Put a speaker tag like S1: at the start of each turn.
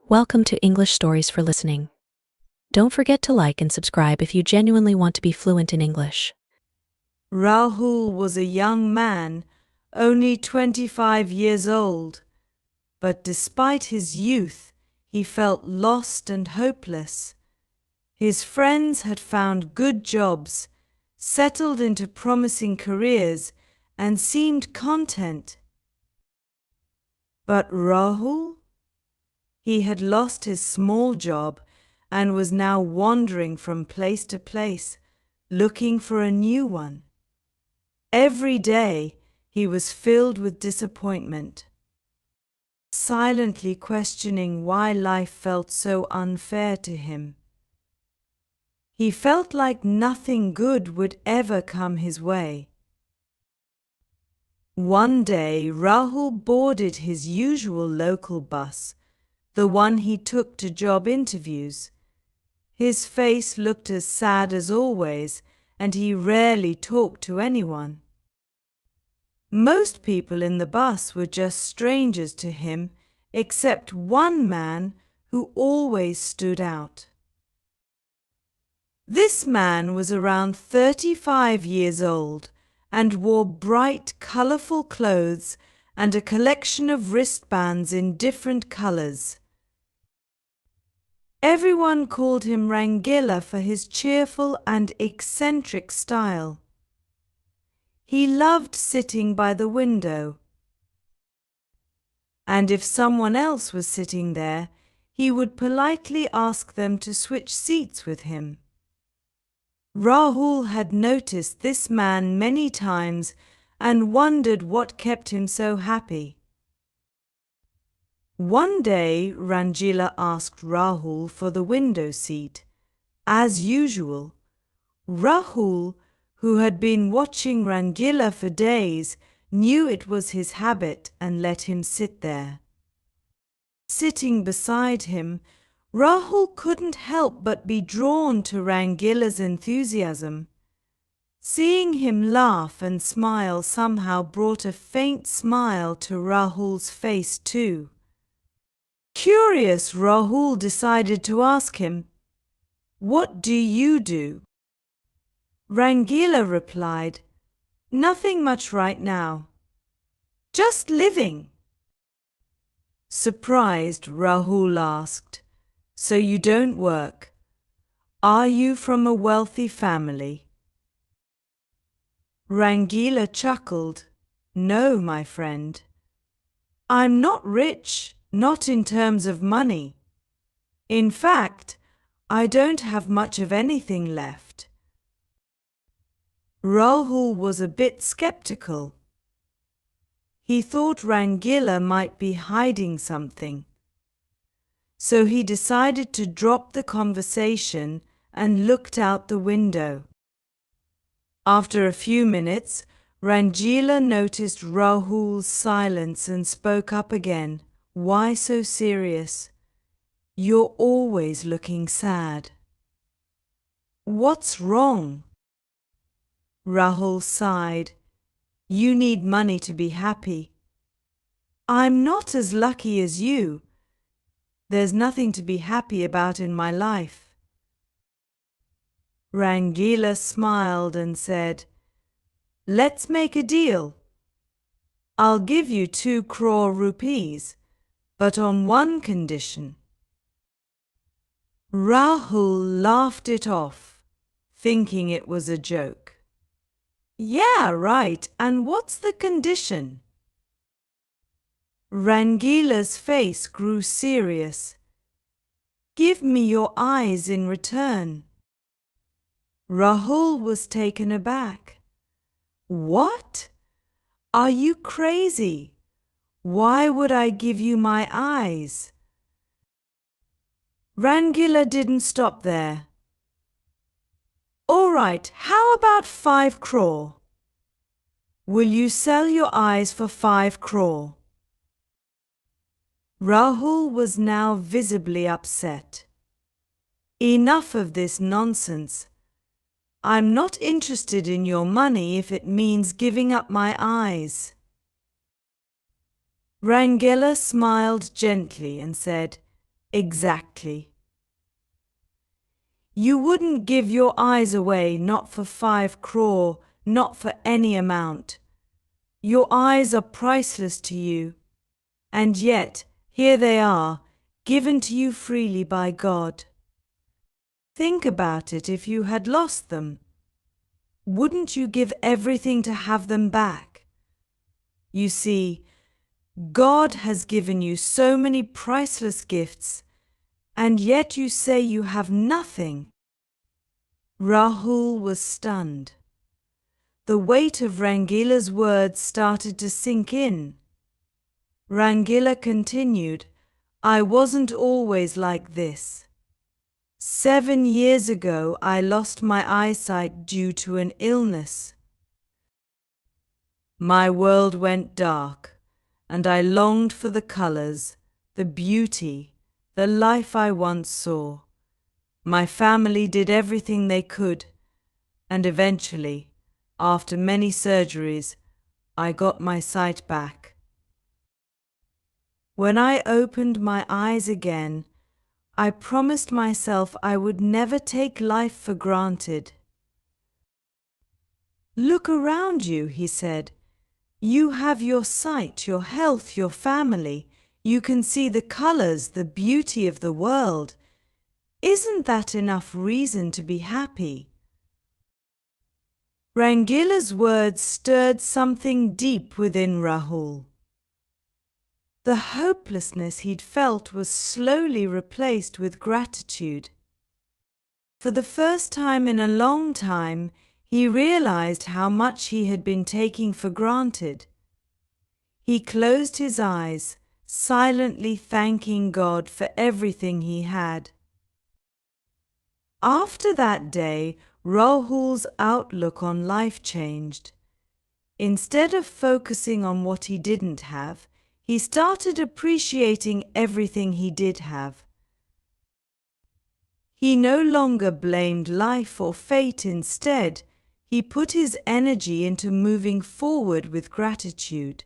S1: Welcome to English Stories for Listening. Don't forget to like and subscribe if you genuinely want to be fluent in English.
S2: Rahul was a young man, only 25 years old, but despite his youth, he felt lost and hopeless. His friends had found good jobs, settled into promising careers, and seemed content. But Rahul? He had lost his small job and was now wandering from place to place, looking for a new one. Every day he was filled with disappointment, silently questioning why life felt so unfair to him. He felt like nothing good would ever come his way. One day Rahul boarded his usual local bus, the one he took to job interviews. His face looked as sad as always, and he rarely talked to anyone. Most people in the bus were just strangers to him, except one man who always stood out. This man was around 35 years old and wore bright, colorful clothes and a collection of wristbands in different colors. Everyone called him Rangila for his cheerful and eccentric style. He loved sitting by the window, and if someone else was sitting there, he would politely ask them to switch seats with him. Rahul had noticed this man many times and wondered what kept him so happy. One day, Rangila asked Rahul for the window seat. As usual, Rahul, who had been watching Rangila for days, knew it was his habit and let him sit there. Sitting beside him, Rahul couldn't help but be drawn to Rangila's enthusiasm. Seeing him laugh and smile somehow brought a faint smile to Rahul's face too. Curious, Rahul decided to ask him, "What do you do?" Rangila replied, "Nothing much right now. Just living." Surprised, Rahul asked, "So you don't work? Are you from a wealthy family?" Rangila chuckled, "No, my friend. I'm not rich, not in terms of money. In fact, I don't have much of anything left." Rahul was a bit skeptical. He thought Rangila might be hiding something. So he decided to drop the conversation and looked out the window. After a few minutes, Rangila noticed Rahul's silence and spoke up again. "Why so serious? You're always looking sad." "What's wrong?" Rahul sighed. "You need money to be happy. I'm not as lucky as you. There's nothing to be happy about in my life." Rangila smiled and said, "Let's make a deal. I'll give you 2 crore rupees, but on one condition." Rahul laughed it off, thinking it was a joke. "Yeah, right, and what's the condition?" Rangila's face grew serious. "Give me your eyes in return." Rahul was taken aback. "What? Are you crazy? Why would I give you my eyes?" Rangila didn't stop there. "All right, how about 5 crore? Will you sell your eyes for 5 crore? Rahul was now visibly upset. "Enough of this nonsense. I'm not interested in your money if it means giving up my eyes." Rangila smiled gently and said, Exactly. You wouldn't give your eyes away, not for 5 crore, not for any amount. Your eyes are priceless to you, and yet here they are, given to you freely by God. Think about it. If you had lost them, wouldn't you give everything to have them back? You see, God has given you so many priceless gifts, and yet you say you have nothing. Rahul was stunned. The weight of Rangila's words started to sink in. Rangila continued, I wasn't always like this. 7 years ago, I lost my eyesight due to an illness. My world went dark, and I longed for the colors, the beauty, the life I once saw. My family did everything they could, and eventually, after many surgeries, I got my sight back. When I opened my eyes again, I promised myself I would never take life for granted. Look around you, he said. You have your sight, your health, your family. You can see the colors, the beauty of the world. Isn't that enough reason to be happy? Rangila's words stirred something deep within Rahul. The hopelessness he'd felt was slowly replaced with gratitude. For the first time in a long time, he realized how much he had been taking for granted. He closed his eyes, silently thanking God for everything he had. After that day, Rahul's outlook on life changed. Instead of focusing on what he didn't have, he started appreciating everything he did have. He no longer blamed life or fate. Instead, he put his energy into moving forward with gratitude.